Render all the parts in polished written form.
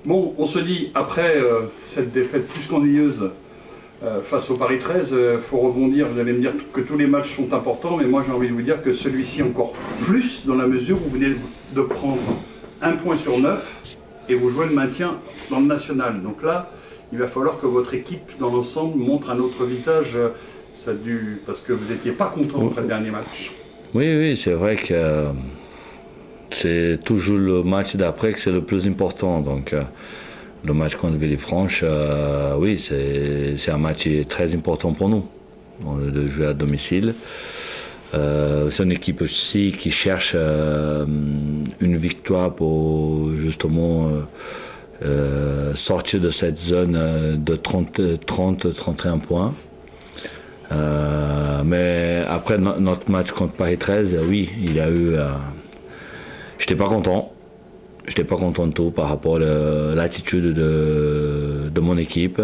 Bon, on se dit, après cette défaite plus qu'ennuyeuse face au Paris 13, il faut rebondir. Vous allez me dire que tous les matchs sont importants, mais moi j'ai envie de vous dire que celui-ci encore plus, dans la mesure où vous venez de prendre 1 point sur 9 et vous jouez le maintien dans le national. Donc là, il va falloir que votre équipe dans l'ensemble montre un autre visage, parce que vous n'étiez pas content après le dernier match. Oui, c'est vrai que c'est toujours le match d'après que c'est le plus important. Donc le match contre Villefranche, oui, c'est un match très important pour nous, de jouer à domicile. C'est une équipe aussi qui cherche une victoire pour justement sortir de cette zone de 30-31 points. Mais après notre match contre Paris 13, oui, il y a eu... j'étais pas content. J'étais pas content de tout par rapport à l'attitude de mon équipe.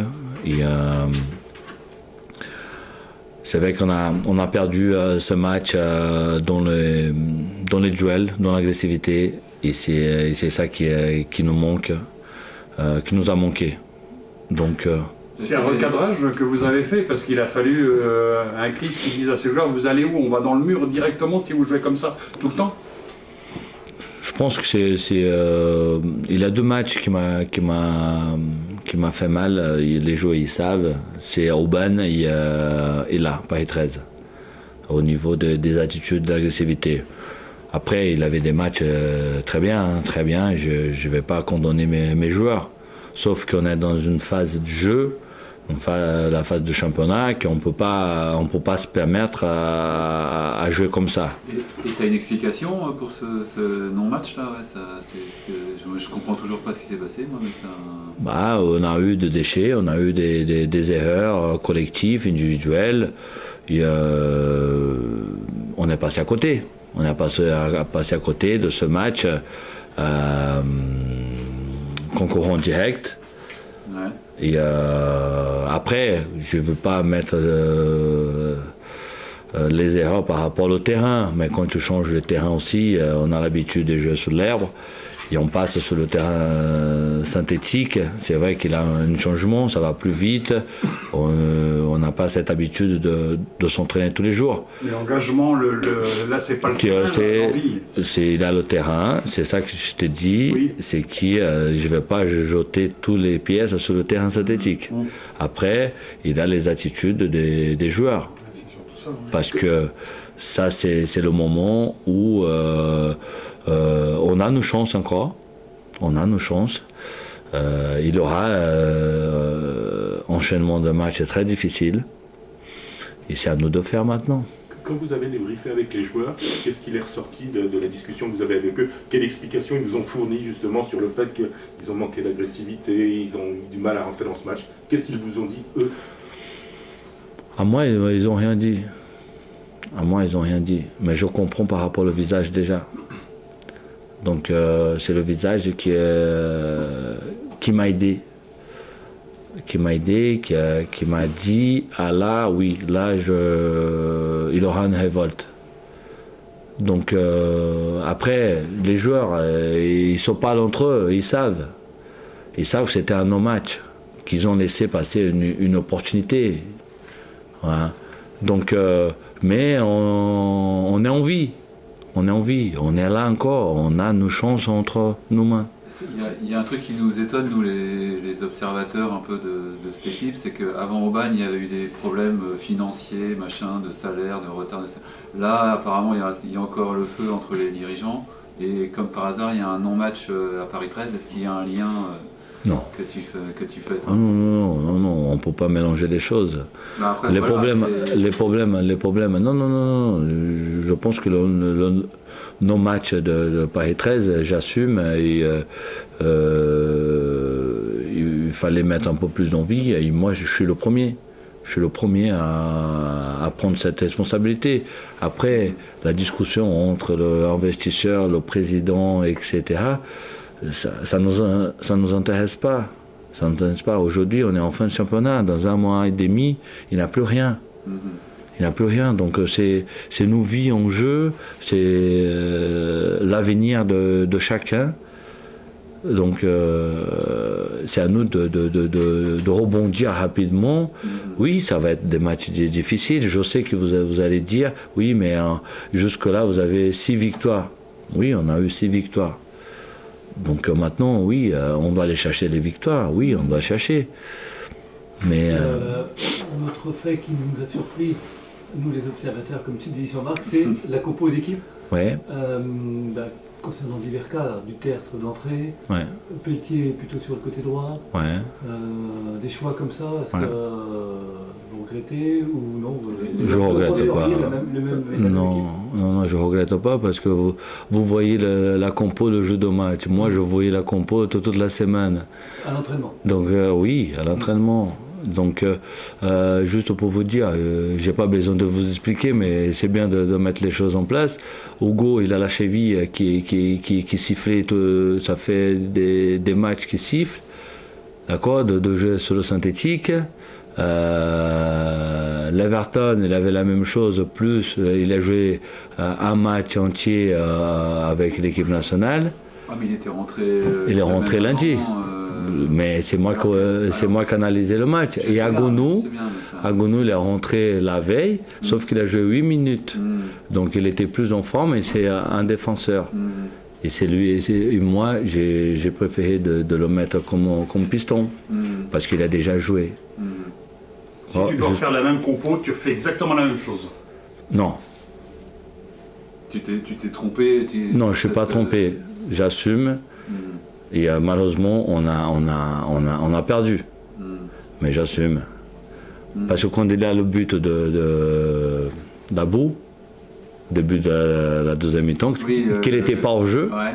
C'est vrai qu'on a perdu ce match dans les duels, dans l'agressivité. Et c'est ça qui nous manque, qui nous a manqué. Donc, c'est un recadrage que vous avez fait parce qu'il a fallu un Chris qui dise à ses joueurs, vous allez où? On va dans le mur directement si vous jouez comme ça tout le temps? Je pense que il y a 2 matchs qui m'a fait mal. Les joueurs ils savent. C'est Aubagne et là, Paris 13. Au niveau des attitudes, de l'agressivité. Après, il avait des matchs très bien. Je ne vais pas condamner mes joueurs. Sauf qu'on est dans une phase de jeu, la phase de championnat, qu'on ne peut pas se permettre à jouer comme ça. Et tu as une explication pour ce non-match là? Je comprends toujours pas ce qui s'est passé, moi, mais ça... On a eu des déchets, on a eu des erreurs collectives, individuelles. On est passé à côté. On est passé à côté de ce match concurrent direct. Ouais. Et après, je ne veux pas mettre les erreurs par rapport au terrain, mais quand tu changes le terrain aussi, on a l'habitude de jouer sur l'herbe et on passe sur le terrain synthétique. C'est vrai qu'il a un changement, ça va plus vite. On n'a pas cette habitude de s'entraîner tous les jours. Mais l'engagement, là, c'est pas le terrain, l'envie. Il a le terrain, c'est ça que je te dis, oui. C'est que je ne vais pas jeter toutes les pièces sur le terrain synthétique. Après, il a les attitudes des joueurs. C'est surtout ça, oui. Parce que ça, c'est le moment où on a nos chances encore. On a nos chances. Il aura enchaînement de matchs très difficile. Et c'est à nous de faire maintenant. Quand vous avez débriefé avec les joueurs, qu'est-ce qu'il est ressorti de la discussion que vous avez avec eux? Quelle explication ils vous ont fourni justement sur le fait qu'ils ont manqué d'agressivité, ils ont eu du mal à rentrer dans ce match? Qu'est-ce qu'ils vous ont dit, eux? À moi, ils n'ont rien dit. Mais je comprends par rapport au visage déjà. Donc c'est le visage qui m'a aidé. Qui m'a dit, ah là, oui, là, il aura une révolte. Donc après, les joueurs, ils se parlent entre eux, ils savent. Ils savent que c'était un non-match, qu'ils ont laissé passer une opportunité. Voilà. Donc, mais on est en vie. On est là encore, on a nos chances entre nos mains. Il y a un truc qui nous étonne, nous les observateurs un peu de cette équipe, c'est qu'avant Aubagne, il y avait eu des problèmes financiers, machin, de salaire, de retard de salaire. Là, apparemment, il y a encore le feu entre les dirigeants, et comme par hasard, il y a un non-match à Paris 13. Est-ce qu'il y a un lien non. que tu fais toi? Non, on ne peut pas mélanger les choses. Après, les problèmes, non, je pense que nos matchs de Paris 13, j'assume, il fallait mettre un peu plus d'envie, et moi je suis le premier. Je suis le premier à prendre cette responsabilité. Après, la discussion entre l'investisseur, le président, etc., ça nous intéresse pas. Ça nous intéresse pas. Aujourd'hui, on est en fin de championnat. Dans 1 mois et demi, il n'y a plus rien. Il n'y a plus rien. Donc c'est nos vies en jeu, c'est l'avenir de chacun. Donc c'est à nous de rebondir rapidement. Oui, ça va être des matchs difficiles. Je sais que vous allez dire, oui, mais jusque-là, vous avez 6 victoires. Oui, on a eu 6 victoires. Donc maintenant, oui, on doit aller chercher les victoires. Oui, on doit chercher. Mais un autre fait qui nous a surpris, nous les observateurs, comme tu dis Jean-Marc, c'est la compo d'équipe. ouais, Concernant divers cas, du tertre d'entrée, ouais, Pelletier plutôt sur le côté droit, ouais. des choix comme ça, est-ce Ouais. que vous regrettez ou non Je regrette pas. Le même état d'équipe. Non, je regrette pas parce que vous voyez la compo le jeu de match. Moi, je voyais la compo toute la semaine. À l'entraînement. Donc oui, à l'entraînement. Donc juste pour vous dire, j'ai pas besoin de vous expliquer, mais c'est bien de mettre les choses en place. Hugo, il a la cheville qui sifflait, ça fait des matchs qui sifflent, d'accord, de jeu sur le synthétique. L'Everton, il avait la même chose, plus il a joué un match entier avec l'équipe nationale. Ah, mais il était rentré. Il est rentré lundi. Avant, Mais c'est moi qui analysais le match. Et Agounou, il est rentré la veille, sauf qu'il a joué 8 minutes. Donc il était plus en forme et c'est un défenseur. Et c'est lui, et moi j'ai préféré de le mettre comme piston, parce qu'il a déjà joué. Si tu dois faire la même compo, tu fais exactement la même chose. Non, Tu t'es trompé. non, je ne suis pas trompé. J'assume. Et malheureusement, on a perdu. Mais j'assume. Parce que quand il a le but d'Abou, début de la deuxième mi-temps, qu'il n'était pas hors jeu, Ouais.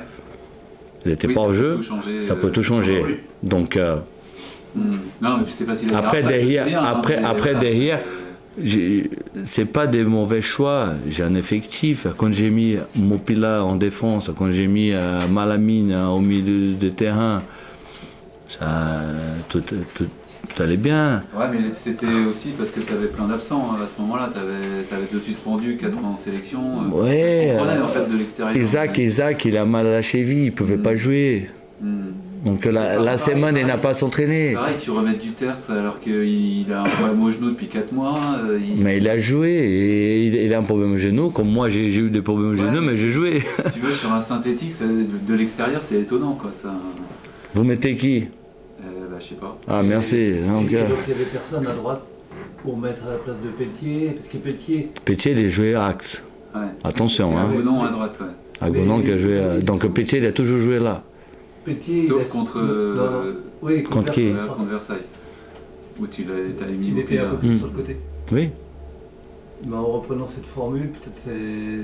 il n'était pas hors jeu, ça peut tout changer. oui. Donc Non, mais c'est facile. après derrière, c'est pas des mauvais choix. J'ai un effectif. Quand j'ai mis Mopila en défense, quand j'ai mis Malamine au milieu de terrain, ça, tout allait bien. Ouais, mais c'était aussi parce que tu avais plein d'absents à ce moment-là. Tu avais 2 suspendus, 4 en sélection. Ouais, Ça se comprenait, en fait, de l'extérieur. Isaac, il a mal à la cheville, il pouvait pas jouer. Donc la semaine, il n'a pas s'entraîner. Pareil, tu remets du Tertre alors qu'il a un problème au genou depuis 4 mois. Mais il a joué et il a un problème au genou. Comme moi, j'ai eu des problèmes au genou, mais j'ai joué. Si tu veux, sur un synthétique, de l'extérieur, c'est étonnant, quoi. Ça, Vous mettez qui? je sais pas. Ah, merci. Donc, il y avait personne à droite pour mettre à la place de Pelletier, parce que Pétier, il a joué à Axe. Ouais. Attention, hein. Agounon à droite, ouais. Agounon qui a joué. Donc Pétier, il a toujours joué là. Pelletier, Sauf contre. Oui, contre qui? Contre Versailles. Où tu l'avais mis Il était un peu plus sur le côté. Oui. Mais en reprenant cette formule, peut-être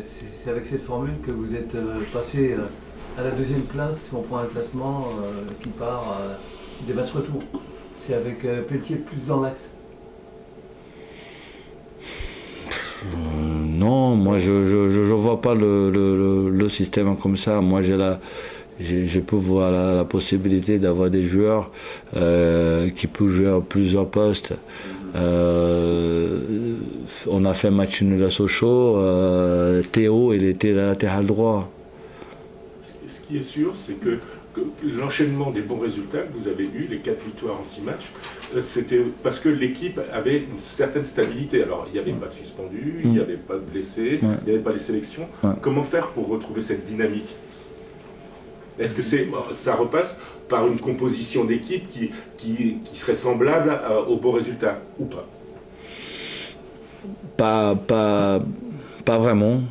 c'est avec cette formule que vous êtes passé à la deuxième place, si on prend un classement qui part des matchs retour. C'est avec Pelletier plus dans l'axe. Non, moi je vois pas le système comme ça. Moi je peux voir la possibilité d'avoir des joueurs qui peuvent jouer à plusieurs postes. On a fait un match nul à Sochaux. Théo, il était latéral droit. Ce qui est sûr, c'est que l'enchaînement des bons résultats que vous avez eu, les 4 victoires en 6 matchs, c'était parce que l'équipe avait une certaine stabilité. Alors, il n'y avait pas de suspendus, il n'y avait pas de blessés, il n'y avait pas les sélections. Comment faire pour retrouver cette dynamique? Est-ce que ça repasse par une composition d'équipe qui serait semblable aux bons résultats ou pas? Pas vraiment.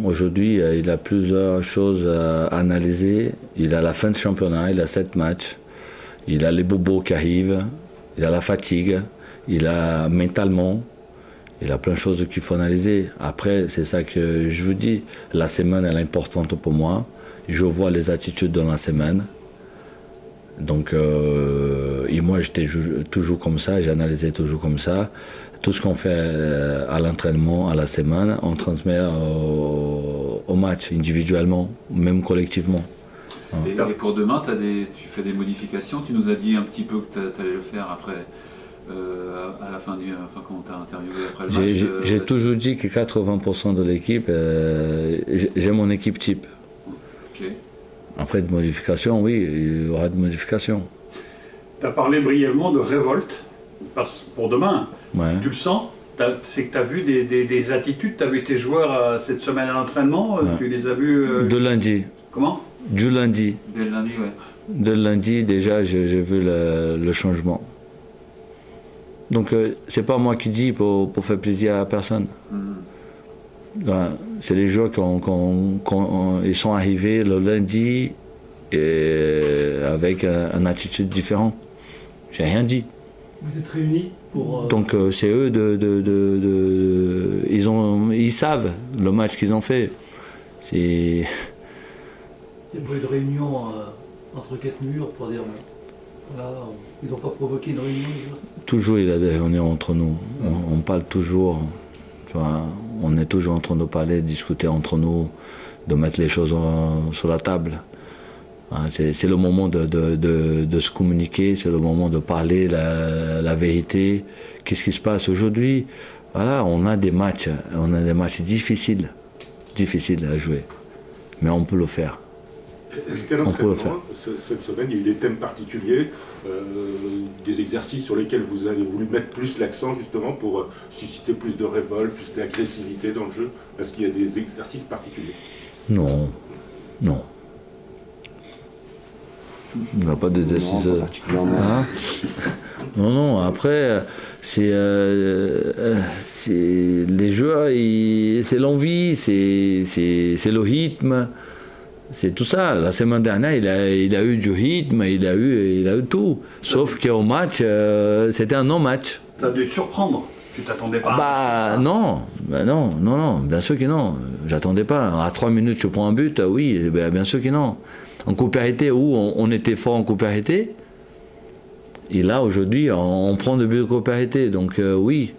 Aujourd'hui, il a plusieurs choses à analyser. Il a la fin de championnat, il a 7 matchs. Il a les bobos qui arrivent, il a la fatigue, il a mentalement, il a plein de choses qu'il faut analyser. Après, c'est ça que je vous dis, la semaine elle est importante pour moi. Je vois les attitudes dans la semaine. Donc, et moi j'étais toujours comme ça, j'analysais toujours comme ça. Tout ce qu'on fait à l'entraînement, à la semaine, on transmet au match, individuellement, même collectivement. Et pour demain, tu fais des modifications. Tu nous as dit un petit peu que tu allais le faire après, à la fin quand on t'a interviewé après le match. J'ai toujours dit que 80% de l'équipe, j'ai mon équipe type. Okay. Après de modifications, oui, il y aura de modifications. Tu as parlé brièvement de révolte pour demain. Ouais. Tu le sens? C'est que tu as vu des attitudes, tu as vu tes joueurs cette semaine à l'entraînement, Ouais. tu les as vus... De lundi. Comment? Du lundi. Dès le lundi, ouais. De lundi, déjà, j'ai vu le changement. Donc, c'est pas moi qui dis pour faire plaisir à personne. Ben, c'est les joueurs quand ils sont arrivés le lundi avec une attitude différente. J'ai rien dit. Vous êtes réunis pour... Donc c'est eux ils savent le match qu'ils ont fait. C'est Il n'y a pas eu de réunion entre quatre murs pour dire... Voilà, ils n'ont pas provoqué une réunion, les joueurs? toujours il y a des réunions entre nous. On parle toujours. Tu vois, on est toujours en train de parler, de discuter entre nous, de mettre les choses sur la table. Hein, c'est le moment de se communiquer, c'est le moment de parler la vérité. Qu'est-ce qui se passe aujourd'hui? Voilà, on a des matchs difficiles à jouer, mais on peut le faire. Est-ce qu'à On peut le faire. l'entraînement, cette semaine, il y a eu des thèmes particuliers, des exercices sur lesquels vous avez voulu mettre plus l'accent justement pour susciter plus de révolte, plus d'agressivité dans le jeu? Est-ce qu'il y a des exercices particuliers? Non. Il n'y a pas d'exercice. Non, pas particulièrement. Hein? Non, après, c'est les joueurs, c'est l'envie, c'est le rythme, c'est tout ça. La semaine dernière, il a eu du rythme, il a eu tout. Sauf qu'au match, c'était un non-match. Ça a dû te surprendre. Tu t'attendais pas Bah non, bien sûr que non. J'attendais pas. À 3 minutes, tu prends un but, oui, bien sûr que non. En coup de périté, où on était fort en coup de périté, et là, aujourd'hui, on prend de buts de coup de périté, donc oui.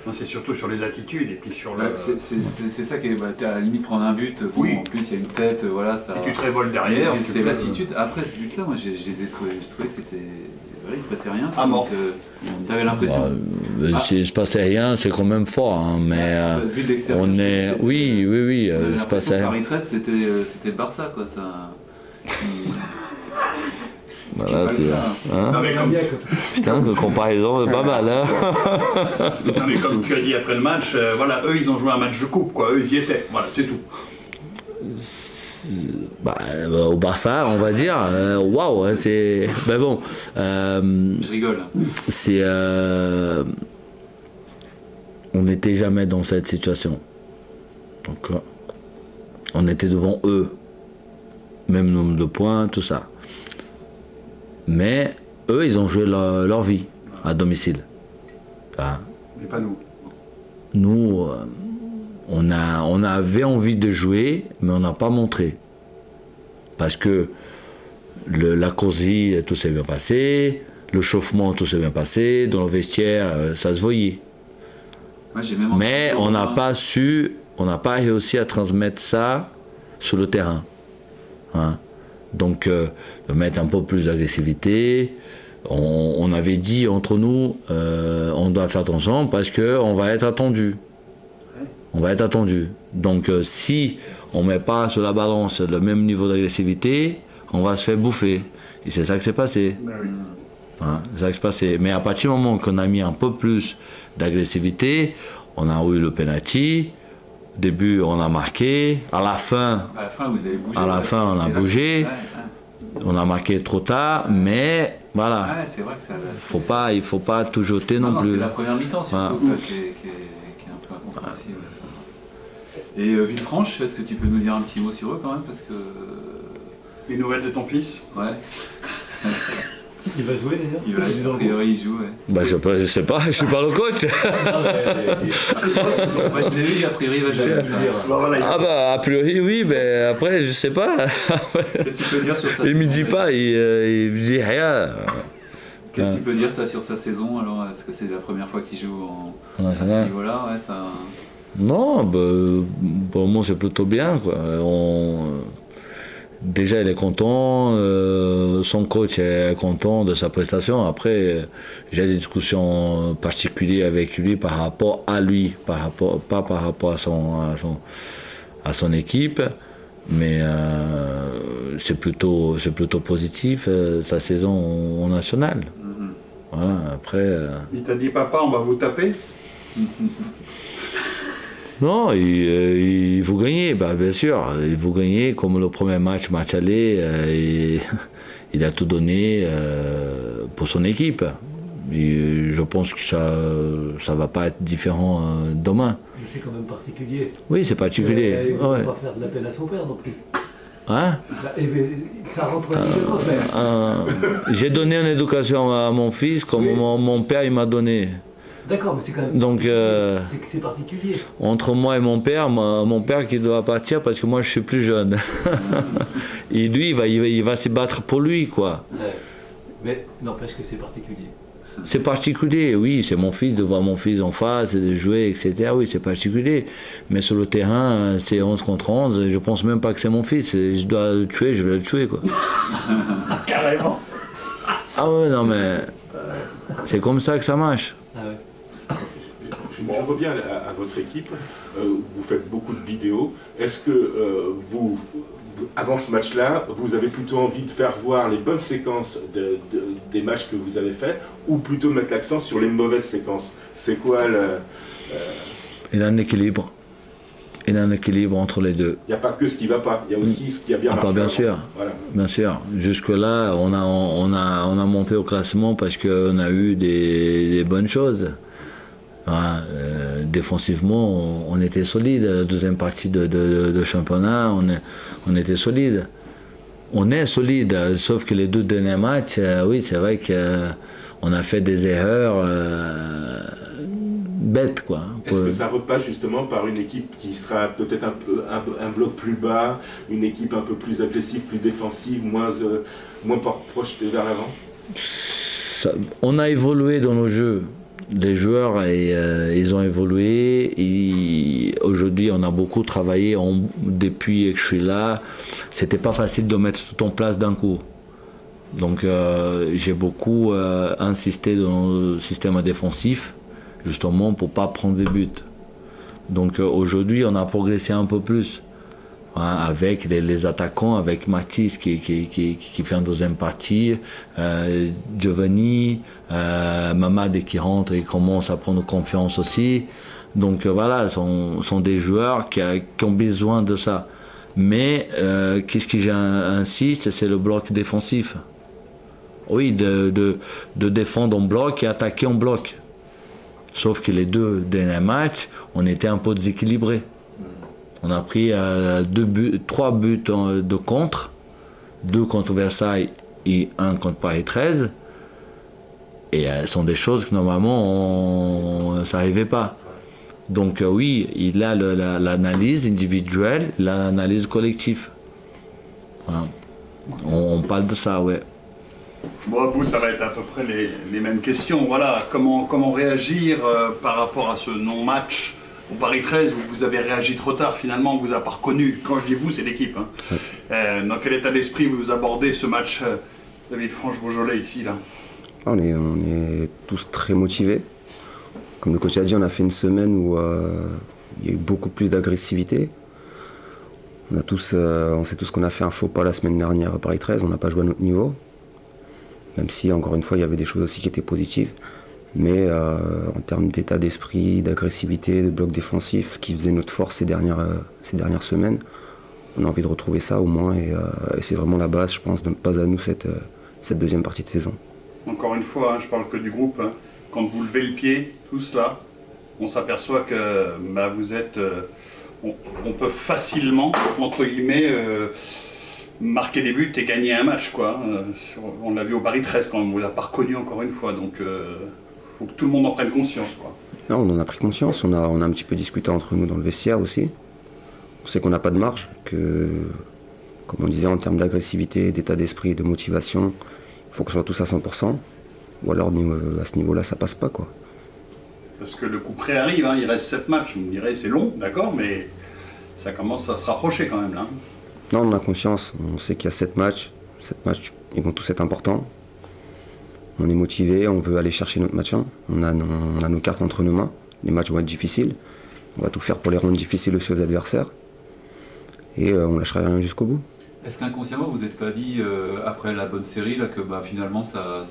Non, c'est surtout sur les attitudes et puis sur le... C'est ça qui est. Bah, t'as à la limite prendre un but, Oui. En plus il y a une tête, voilà, ça. Et tu te révoltes derrière. Et tu c'est peux- l'attitude. Après ce but-là, moi j'ai trouvé que c'était. Voilà, il se passait rien. Amorphe. T'avais l'impression. S'il se passait rien, c'est quand même fort, hein, mais Vu de l'extérieur, on je trouve est... que c'était- Oui, on avait il se l'impression passait que rien. Paris 13, c'était le Barça, quoi. Ça. Voilà, c'est... Hein? Non, mais comme... Putain, la comparaison est pas mal, hein. non, mais comme tu as dit après le match, voilà, eux ils ont joué un match de coupe, quoi. Eux ils y étaient. Voilà, c'est tout. Bah, au Barça, on va dire, waouh, hein, c'est... Mais bon, Je rigole. c'est... on n'était jamais dans cette situation. Donc, on était devant eux. Même nombre de points, tout ça. Mais eux, ils ont joué leur vie à domicile. Enfin, Mais pas nous. nous, on avait envie de jouer, mais on n'a pas montré. Parce que la causerie, tout s'est bien passé, le chauffement, tout s'est bien passé, dans le vestiaire, ça se voyait. Moi, j'ai même Mais entendu on n'a Romain- pas réussi à transmettre ça sur le terrain. Hein. Donc, de mettre un peu plus d'agressivité. On avait dit entre nous, on doit faire attention parce qu'on va être attendu. On va être attendu. Donc, si on ne met pas sur la balance le même niveau d'agressivité, on va se faire bouffer. Et c'est ça qui s'est passé. Ben oui. Hein, c'est ça qui s'est passé. Mais à partir du moment qu'on a mis un peu plus d'agressivité, on a eu le penalty. Au début, on a marqué. À la fin, À la fin, vous avez bougé. À la ouais, fin, on a c'est là- bougé. Ouais, on a marqué trop tard. Mais voilà, ouais, c'est vrai que ça. il faut pas tout jeter non, Non, plus. c'est la première mi-temps surtout Ouais. quoi, qui est un peu incompréhensible. Ça. Et Villefranche, est-ce que tu peux nous dire un petit mot sur eux quand même parce que Les nouvelles de ton fils? ouais, Il va jouer d'ailleurs? il va, est dans a le priori il joue. Ouais. Bah, je sais pas, je suis pas le coach. Moi je l'ai vu, a priori il va jouer. ça. Bah, voilà, Ah bah, a priori, oui, mais après, je sais pas. Qu'est-ce que tu peux dire sur sa Il me saison, dit pas, il me dit rien. Qu'est-ce que tu peux dire toi sur sa saison alors? Est-ce que c'est la première fois qu'il joue à ce niveau-là? Ouais, ça. Non, bah, pour le moment, c'est plutôt bien, quoi. Déjà, il est content, son coach est content de sa prestation. Après, j'ai des discussions particulières avec lui par rapport à lui, pas par rapport à son équipe. Mais c'est plutôt positif sa saison en national. Voilà, après. Il t'a dit papa, on va vous taper? Non, il faut gagner, bah, bien sûr. Il faut gagner comme le premier match aller. Il a tout donné pour son équipe. Et je pense que ça va pas être différent demain. Mais c'est quand même particulier. Oui, c'est particulier. Il ne va Ouais. pas faire de la peine à son père non plus. Hein? Bah, ça rentre différent. J'ai donné une éducation à mon fils comme Oui. mon père il m'a donné. D'accord, mais c'est quand même. Donc, C'est particulier. entre moi et mon père qui doit partir parce que moi je suis plus jeune. Et lui, il va se battre pour lui, quoi. Ouais. Mais n'empêche que c'est particulier. C'est particulier, oui, c'est mon fils, de voir mon fils en face, de jouer, etc. Oui, c'est particulier. Mais sur le terrain, c'est 11 contre 11. Je pense même pas que c'est mon fils. Je dois le tuer, je vais le tuer, quoi. Carrément. Ah ouais, non, mais c'est comme ça que ça marche. Ah ouais. Je reviens à votre équipe. Vous faites beaucoup de vidéos. Est-ce que avant ce match-là, vous avez plutôt envie de faire voir les bonnes séquences des matchs que vous avez faits ou plutôt mettre l'accent sur les mauvaises séquences? C'est quoi le... Il y a un équilibre. Il y a un équilibre entre les deux. Il n'y a pas que ce qui ne va pas, il y a aussi ce qui a bien Ah, marché. pas bien avant. sûr. Voilà. Bien sûr. Jusque-là, on a monté au classement parce qu'on a eu des bonnes choses. Voilà, défensivement, on était solide. La deuxième partie de championnat, on était solide. On est solide, sauf que les 2 derniers matchs, oui, c'est vrai qu'on a fait des erreurs bêtes, quoi. Est-ce que ça repasse justement par une équipe qui sera peut-être un bloc plus bas, une équipe un peu plus agressive, plus défensive, moins projetée vers l'avant? On a évolué dans nos jeux. Les joueurs, ils ont évolué. Aujourd'hui, on a beaucoup travaillé. Depuis que je suis là, c'était pas facile de mettre tout en place d'un coup. Donc, j'ai beaucoup insisté dans le système défensif, justement pour pas prendre des buts. Donc, aujourd'hui, on a progressé un peu plus. Avec les attaquants, avec Mathis qui fait une deuxième partie, Giovanni, Mamad qui rentre et commence à prendre confiance aussi. Donc voilà, sont des joueurs qui ont besoin de ça. Mais qu'est-ce que j'insiste, c'est le bloc défensif. Oui, de défendre en bloc et attaquer en bloc. Sauf que les 2 derniers matchs, on était un peu déséquilibrés. On a pris 3 buts de contre, 2 contre Versailles et 1 contre Paris 13. Et ce sont des choses que normalement, ça n'arrivait pas. Donc oui, il a l'analyse individuelle, l'analyse collective. Voilà. On parle de ça, ouais. Bon, Abou, ça va être à peu près les mêmes questions. Voilà, comment réagir par rapport à ce non-match au Paris 13, où vous avez réagi trop tard, finalement, on ne vous a pas reconnu. Quand je dis vous, c'est l'équipe. Hein. Ouais. Dans quel état d'esprit vous abordez ce match, David Franche-Beaujolais, ici, là? On est tous très motivés. Comme le coach a dit, on a fait une semaine où il y a eu beaucoup plus d'agressivité. On sait tous qu'on a fait un faux pas la semaine dernière à Paris 13, on n'a pas joué à notre niveau. Même si, encore une fois, il y avait des choses aussi qui étaient positives. Mais en termes d'état d'esprit, d'agressivité, de bloc défensif qui faisait notre force ces dernières semaines, on a envie de retrouver ça au moins et c'est vraiment la base, je pense, de pas à nous cette deuxième partie de saison. Encore une fois, hein, je parle que du groupe. Hein. Quand vous levez le pied, tous là, on s'aperçoit que vous êtes... on peut facilement, entre guillemets, marquer des buts et gagner un match, quoi. On l'a vu au Paris 13 quand même, on ne l'a pas reconnu encore une fois, donc faut que tout le monde en prenne conscience, quoi. Non, on en a pris conscience, on a un petit peu discuté entre nous dans le vestiaire aussi. On sait qu'on n'a pas de marge, que, comme on disait, en termes d'agressivité, d'état d'esprit, de motivation, il faut qu'on soit tous à 100%, ou alors à ce niveau-là, ça passe pas, quoi. Parce que le coup près arrive, hein, il reste 7 matchs, vous me direz c'est long, d'accord, mais ça commence à se rapprocher quand même, là. Non, on a conscience, on sait qu'il y a 7 matchs, ils vont tous être importants. On est motivé, on veut aller chercher notre match 1. On a nos cartes entre nos mains. Les matchs vont être difficiles. On va tout faire pour les rendre difficiles aussi aux adversaires. et on lâchera rien jusqu'au bout. Est-ce qu'inconsciemment vous n'êtes pas dit, après la bonne série, là, que finalement ça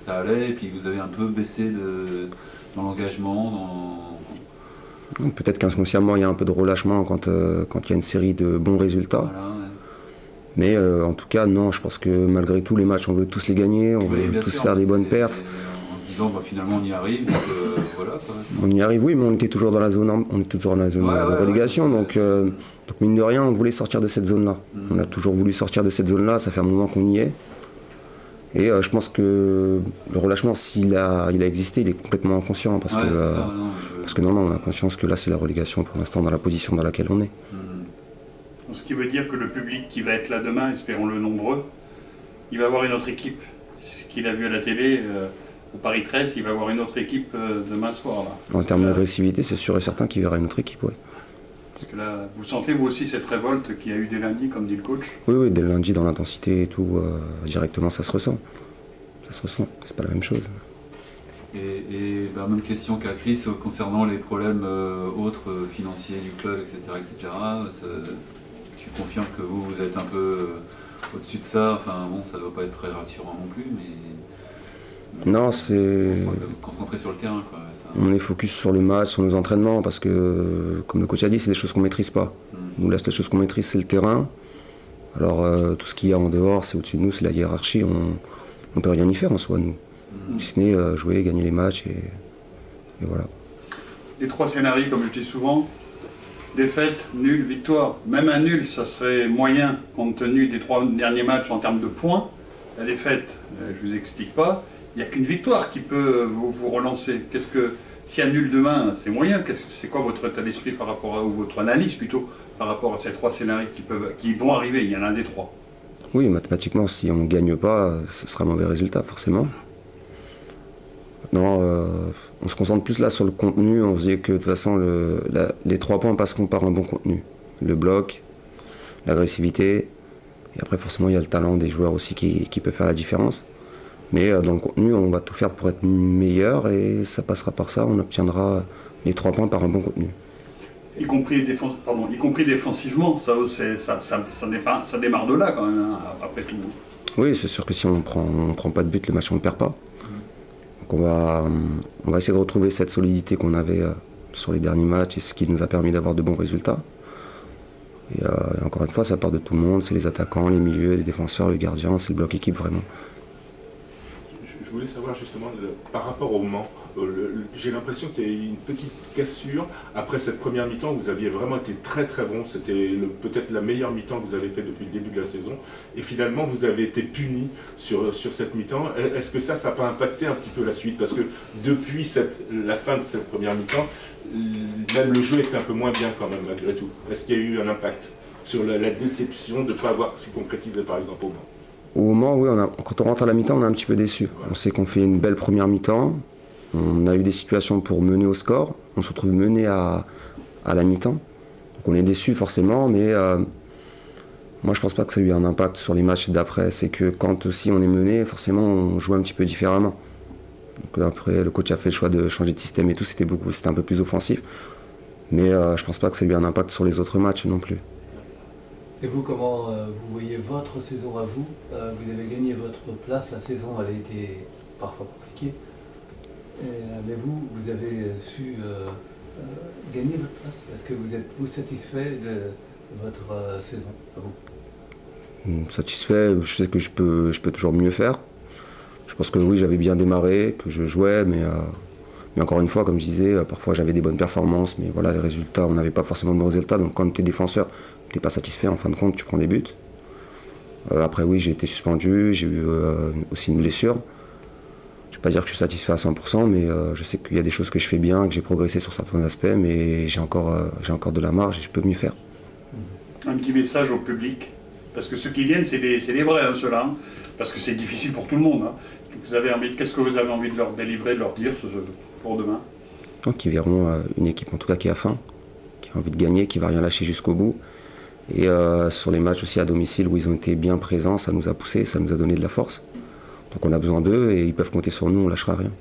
allait, et puis vous avez un peu baissé dans l'engagement Peut-être qu'inconsciemment il y a un peu de relâchement quand il y a une série de bons résultats. Voilà, ouais. Mais en tout cas, non, je pense que malgré tout, les matchs, on veut tous les gagner, on Oui, veut bien tous sûr, faire des bonnes c'est- perfs. En se disant, finalement on y arrive, donc voilà. Quoi. On y arrive, oui, mais on était toujours dans la zone, on est toujours dans la zone Ouais, de ouais, relégation, ouais. donc mine de rien, on voulait sortir de cette zone-là. On a toujours voulu sortir de cette zone-là, ça fait un moment qu'on y est. Et je pense que le relâchement, s'il a existé, il est complètement inconscient, parce Ouais, que c'est ça, non, parce que non, on a conscience que là, c'est la relégation pour l'instant dans la position dans laquelle on est. Ce qui veut dire que le public qui va être là demain, espérons-le nombreux, il va avoir une autre équipe. Ce qu'il a vu à la télé, au Paris 13, il va avoir une autre équipe demain soir. Là. En termes d'agressivité, c'est sûr et certain qu'il verra une autre équipe, oui. Parce que là, vous sentez vous aussi cette révolte qu'il y a eu dès lundi, comme dit le coach? Oui, dès le lundi, dans l'intensité et tout, directement, ça se ressent. Ça se ressent, c'est pas la même chose. Et même question qu'à Chris concernant les problèmes autres, financiers du club, etc. Tu confirmes que vous êtes un peu au-dessus de ça, enfin bon, ça doit pas être très rassurant non plus, mais... Non, c'est... Concentré sur le terrain, quoi. Ça... On est focus sur le match, sur nos entraînements, parce que, comme le coach a dit, c'est des choses qu'on maîtrise pas. Nous, la seule chose qu'on maîtrise, c'est le terrain. Alors, tout ce qu'il y a en dehors, c'est au-dessus de nous, c'est la hiérarchie, on peut rien y faire en soi, nous. Si ce n'est jouer, gagner les matchs, et voilà. Les trois scénarios, comme je dis souvent, défaite, nul, victoire. Même un nul, ça serait moyen, compte tenu des 3 derniers matchs en termes de points. La défaite, je ne vous explique pas. Il n'y a qu'une victoire qui peut vous relancer. S'il y a nul demain, c'est moyen. C'est quoi votre état d'esprit par rapport à, ou votre analyse plutôt, par rapport à ces 3 scénarios qui vont arriver? Il y en a un des 3. Oui, mathématiquement, si on ne gagne pas, ce sera un mauvais résultat, forcément. Non, on se concentre plus là sur le contenu. On se dit que de toute façon, les 3 points passeront par un bon contenu. Le bloc, l'agressivité, et après forcément il y a le talent des joueurs aussi qui peut faire la différence. Mais dans le contenu, on va tout faire pour être meilleur et ça passera par ça. On obtiendra les 3 points par un bon contenu. Y compris défensivement, ça démarre de là quand même, hein, après tout. Oui, c'est sûr que si on prend pas de but, le match on ne perd pas. Donc on va essayer de retrouver cette solidité qu'on avait sur les derniers matchs et ce qui nous a permis d'avoir de bons résultats. Et encore une fois, ça part de tout le monde, c'est les attaquants, les milieux, les défenseurs, le gardien, c'est le bloc équipe vraiment. Je voulais savoir justement, par rapport au Mans, j'ai l'impression qu'il y a eu une petite cassure. Après cette première mi-temps, vous aviez vraiment été très très bon. C'était peut-être la meilleure mi-temps que vous avez fait depuis le début de la saison. Et finalement, vous avez été puni sur cette mi-temps. Est-ce que ça n'a pas impacté un petit peu la suite? Parce que depuis la fin de cette première mi-temps, même le jeu était un peu moins bien quand même, malgré tout. Est-ce qu'il y a eu un impact sur la déception de ne pas avoir su concrétiser, par exemple, au Mans? Au Mans, oui, quand on rentre à la mi-temps, on est un petit peu déçu. On sait qu'on fait une belle première mi-temps. On a eu des situations pour mener au score. On se retrouve mené à la mi-temps. Donc on est déçu forcément, mais moi je pense pas que ça a eu un impact sur les matchs d'après. C'est que quand aussi on est mené, forcément on joue un petit peu différemment. Donc après le coach a fait le choix de changer de système et tout, c'était un peu plus offensif. Mais je pense pas que ça a eu un impact sur les autres matchs non plus. Et vous, comment vous voyez votre saison à vous? Vous avez gagné votre place, la saison elle a été parfois compliquée. Mais vous avez su gagner votre place. Est-ce que vous êtes satisfait de votre saison à vous? Satisfait, je sais que je peux toujours mieux faire. Je pense que oui, j'avais bien démarré, que je jouais, mais encore une fois, comme je disais, parfois j'avais des bonnes performances, mais voilà, les résultats, on n'avait pas forcément de bons résultats. Donc quand tu es défenseur, tu n'es pas satisfait, en fin de compte, tu prends des buts. Après oui, j'ai été suspendu, j'ai eu aussi une blessure. Je ne vais pas dire que je suis satisfait à 100%, mais je sais qu'il y a des choses que je fais bien, que j'ai progressé sur certains aspects, mais j'ai encore de la marge et je peux mieux faire. Un petit message au public, parce que ceux qui viennent, c'est les vrais, hein, ceux-là, hein, parce que c'est difficile pour tout le monde. Hein. Qu'est-ce que vous avez envie de leur délivrer, de leur dire pour demain? Donc ils verront une équipe en tout cas qui a faim, qui a envie de gagner, qui ne va rien lâcher jusqu'au bout. Et sur les matchs aussi à domicile où ils ont été bien présents, ça nous a poussé, ça nous a donné de la force. Donc on a besoin d'eux et ils peuvent compter sur nous, on ne lâchera rien.